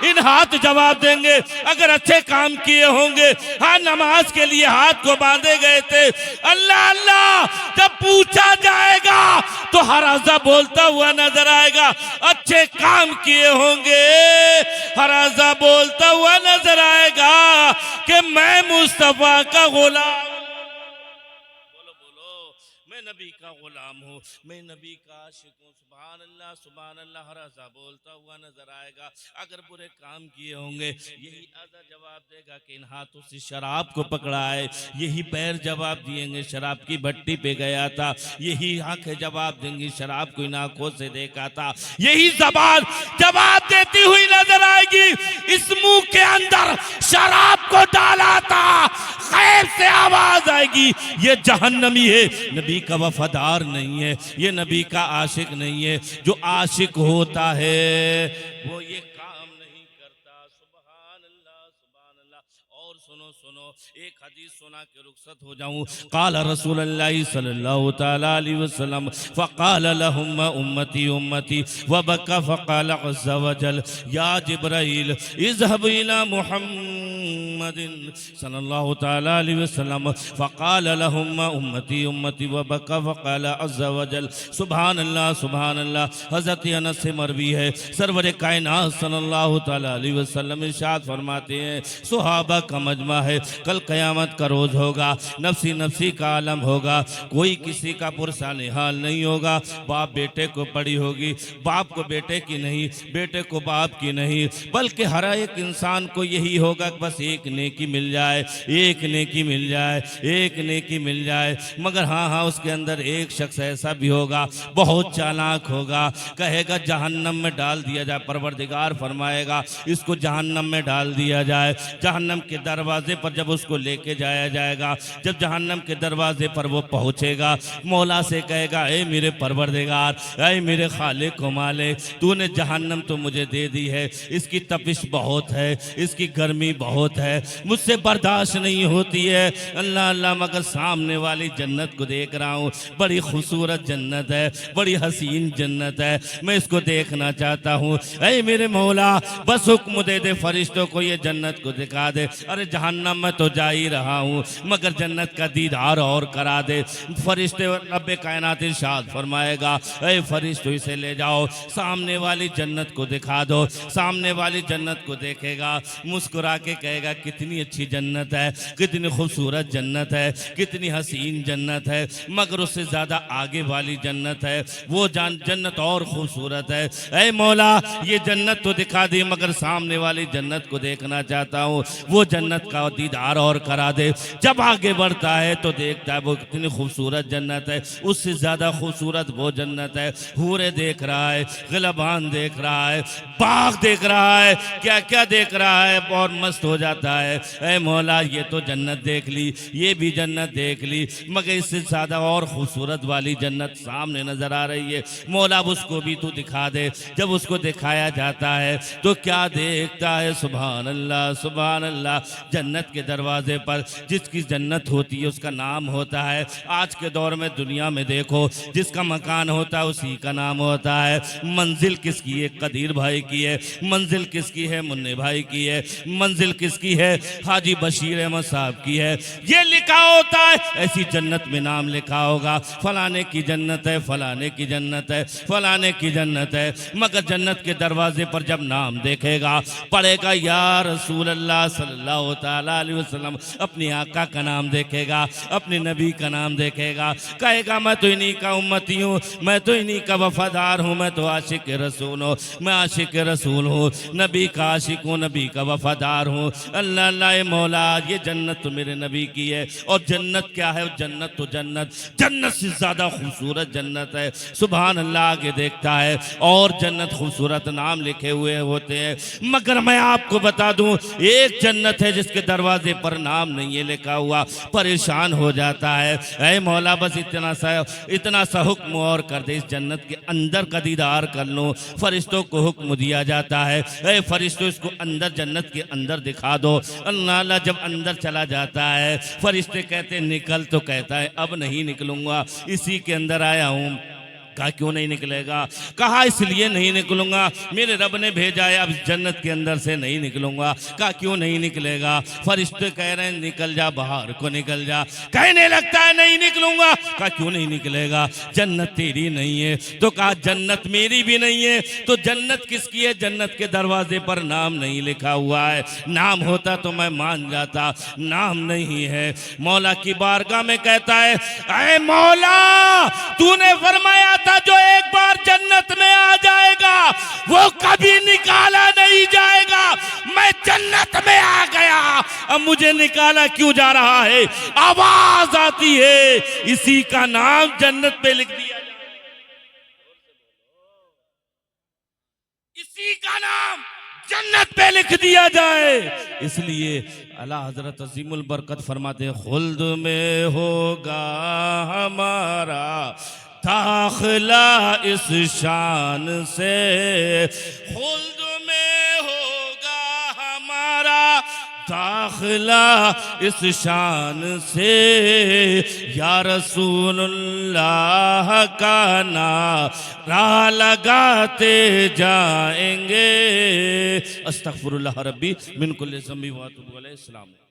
इन हाथ जवाब देंगे अगर अच्छे काम किए होंगे। हाँ, नमाज के लिए हाथ को बांधे गए थे। अल्लाह अल्लाह जब पूछा जाएगा तो हराजा बोलता हुआ नजर आएगा। अच्छे काम किए होंगे, हराजा बोलता हुआ नजर आएगा कि मैं मुस्तफा का गुलाम। बोलो बोलो, मैं नबी का गुलाम हूँ, मैं नबी का आशिक हूँ। सुभान अल्लाह सुभान अल्लाह। हराजा बोलता हुआ नजर आएगा। अगर बुरे काम किए होंगे यही आधा जवाब देगा कि इन हाथों से शराब को पकड़ा है। यही पैर जवाब दिएंगे शराब की भट्टी पे गया था। यही आंखें जवाब देंगी शराब को इन आंखों से देखा था। यही ज़बान जवाब देती हुई नजर आएगी, इस मुंह के अंदर शराब को डाला था। खैर से आवाज आएगी, ये जहन्नमी है, नबी का वफादार नहीं है, ये नबी का आशिक नहीं है। जो आशिक होता है वो ये काम नहीं करता। सुभान अल्लाह सुभान अल्लाह। और सुनो सुनो, एक हदीस सुना के रुखसत हो जाऊं। काला रसूलुल्लाह सल्लल्लाहु तआला अलैहि वसल्लम फ़क़ाल लहुम उम्मती उम्मती व बका फ़क़ाल अज़्ज़ा वजल या जिब्राइल इज़हब इला मुहम्मदिन सल्लल्लाहु तआला अलैहि वसल्लम फ़क़ाल लहुम उम्मती उम्मती व बका फ़क़ाल अज़्ज़ा वजल। सुभान अल्लाह सुभान अल्लाह। हज़रत अनस से मरवी है, सरवर कायनात सल्लल्लाहु तआला अलैहि वसल्लम इरशाद फरमाते हैं, सुहाबा का मजमा है, कल क़यामत का रोज़ होगा, नफसी नफसी का आलम होगा, कोई किसी का पुरसाने हाल नहीं होगा। बाप बेटे को पड़ी होगी, बाप को बेटे की नहीं, बेटे को बाप की नहीं, बल्कि हर एक इंसान को यही होगा कि बस एक नेकी मिल जाए, एक नेकी मिल जाए, एक नेकी मिल जाए। मगर हाँ हाँ, उसके अंदर एक शख्स ऐसा भी होगा, बहुत चालाक होगा, कहेगा जहन्नम में डाल दिया जाए। परवरदिगार फरमाएगा इसको जहन्नम में डाल दिया जाए। जहन्नम के दरवाजे पर जब उसको लेके जाया जाएगा, जब जहन्नम के दरवाजे पर वो पहुंचेगा, मौला से कहेगा ए मेरे परवरदिगार, ए मेरे खालिक व मालिक, तूने जहन्नम तो मुझे दे दी है, इसकी तपिश बहुत है, इसकी गर्मी बहुत है, मुझसे बर्दाश्त नहीं होती है। अल्लाह अल्लाह, मगर सामने वाली जन्नत को देख रहा हूँ, बड़ी खूबसूरत जन्नत है, बड़ी हसीन जन्नत है, मैं इसको देखना चाहता हूँ। ऐ मेरे मौला, बस हुक्म दे दे फरिश्तों को ये जन्नत को दिखा दे। अरे जहन्नम में तो जा ही रहा हूँ, मगर जन्नत का दीदार और करा दे। फरिश्ते रब्बे कायनात इरशाद फरमाएगा, ऐ फरिश्तों इसे ले जाओ, सामने वाली जन्नत को दिखा दो। सामने वाली जन्नत को देखेगा, मुस्कुरा के कहेगा कितनी अच्छी जन्नत है, कितनी खूबसूरत जन्नत है, कितनी हसीन जन्नत है। मगर उससे ज़्यादा आगे वाली जन्नत है, वो जन्नत और खूबसूरत है। ऐ मौला, ये जन्नत तो दिखा दे, मगर सामने वाली जन्नत को देखना चाहता हूँ, वो जन्नत का दीदार और करा दे। जब आगे बढ़ता है तो देखता है वो कितनी खूबसूरत जन्नत है, उससे ज़्यादा खूबसूरत वो जन्नत है। हूरे देख रहा है, गिलबान देख रहा है, बाग देख रहा है, क्या क्या देख रहा है, और मस्त हो जाता है। ऐ मौला, ये तो जन्नत देख ली, ये भी जन्नत देख ली, मगर इससे ज़्यादा और खूबसूरत वाली जन्नत सामने नजर आ रही है। मौला, उसको भी तू दिखा दे। जब उसको दिखाया जाता है तो क्या देखता है, सुभान अल्लाह सुभान अल्लाह। जन्नत के दरवाजे पर जिसकी जन्नत होती है उसका नाम होता है। आज के दौर में दुनिया में देखो, जिसका मकान होता है उसी का नाम होता है। मंजिल किसकी है? कदीर भाई की है। मंजिल किसकी है? मुन्ने भाई की है। मंजिल किसकी है? हाजी बशीर अहमद साहब की है। ये लिखा होता है, ऐसी जन्नत में नाम लिखा होगा, फलाने की जन्नत है, फलाने की जन्नत है, फलाने की जन्नत है। मगर जन्नत के दरवाजे पर जब नाम देखेगा, पढ़ेगा या रसूल अल्लाह सल्लल्लाहु तआला अलैहि वसल्लम, अपने आका का नाम देखेगा, अपने नबी का नाम देखेगा, कहेगा मैं तो इन्हीं का उम्मती हूँ, मैं तो इन्हीं का वफादार हूँ, मैं तो आशिक रसूल हूँ, मैं आशिक रसूल हूँ, नबी का आशिक हूँ, नबी का वफादार हूँ। अल्लाह अल्लाह मौला, ये जन्नत तो मेरे नबी की है। और जन्नत क्या है? जन्नत तो जन्नत, जन्नत से ज़्यादा खूबसूरत जन्नत है। सुभान अल्लाह। आगे देखता है और जन्नत खूबसूरत नाम लिखे हुए होते हैं। मगर मैं आपको बता दूं, एक जन्नत है जिसके दरवाजे पर नाम नहीं है लिखा हुआ, परेशान हो जाता है। ऐ मौला, बस इतना सा हुक्म और कर दे, इस जन्नत के अंदर का दीदार कर लो। फरिश्तों को हुक्म दिया जाता है, ऐ फरिश्तों इसको अंदर जन्नत के अंदर दिखा दो। अल्लाह जब अंदर चला जाता है, फरिश्ते कहते निकल, तो कहता है अब नहीं निकलूंगा, इसी के अंदर आया हूँ। कहा क्यों नहीं निकलेगा? कहा इसलिए नहीं निकलूंगा, मेरे रब ने भेजा है, अब जन्नत के अंदर से नहीं निकलूंगा। कहा क्यों नहीं निकलेगा? फरिश्ते कह रहे हैं निकल जा, बाहर को निकल जा। कहने लगता है नहीं निकलूंगा। कहा क्यों नहीं निकलेगा? जन्नत तेरी नहीं है। तो कहा जन्नत मेरी भी नहीं है। तो जन्नत किसकी है? जन्नत के दरवाजे पर नाम नहीं लिखा हुआ है। नाम होता तो मैं मान जाता, नाम नहीं है। मौला की बारगाह में कहता है, ऐ मौला, तूने फरमाया था जो एक बार जन्नत में आ जाएगा वो कभी निकाला नहीं जाएगा। मैं जन्नत में आ गया, अब मुझे निकाला क्यों जा रहा है? आवाज आती है, इसी का नाम जन्नत पे लिख दिया जाए, इसी का नाम जन्नत पे लिख दिया जाए। इसलिए अला हजरत अजीमुल बरकत फरमाते हैं, खुल्द में होगा हमारा दाखिला इस शान से, खुल्द में होगा हमारा दाखिला इस शान से, या रसूलुल्लाह का नारा लगाते जाएंगे। अस्तगफिरुल्लाह रब्बी मिन कुल्लि ज़ंबि व अतूबु अलैहि। अस्सलाम।